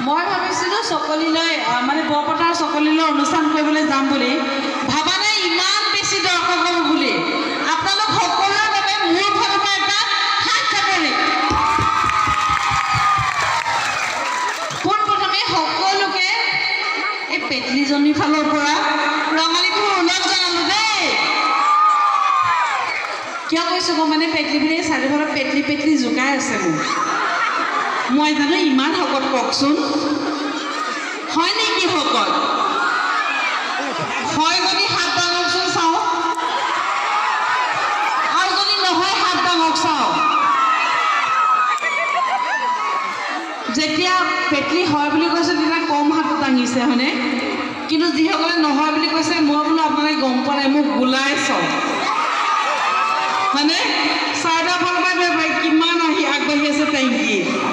মই ভাবিছিলোঁ চকলিলৈ মানে বৰপথাৰ চকলিলৈ অনুষ্ঠান কৰিবলৈ যাম বুলি ভাবা নাই ইমান বেছি দৰ্শক হ'ব বুলি। আপোনালোক সকলোৰে বাবে মোৰ ফালৰ পৰা এটা হাত চাপৰি। পোনপ্ৰথমে সকলোকে এই পেটলিজনীৰ ফালৰ পৰা ৰঙালী বিহুৰ ওলগ জনালোঁ দেই। কিয় কৈছোঁ মই মানে পেটলি বুলি চাৰিওফালে পেটলি পেটলি জোকাই আছে মোৰ। মই জানো ইমান শকত কওকচোন, হয় নেকি শকত? হয় যদি হাত ডাঙকচোন চাওঁ, আৰু যদি নহয় হাত ডাঙক চাওঁ। যেতিয়া পেটলি হয় বুলি কৈছে তেতিয়া কম হাত দাঙিছে হয়নে? কিন্তু যিসকলে নহয় বুলি কৈছে মই বোলো আপোনালোকে গম পোৱা নাই, মোক গোলাই চাওঁ হয়নে? চাৰিটা ফালৰ পৰা কিমান আগবাঢ়ি আছে। Thank U.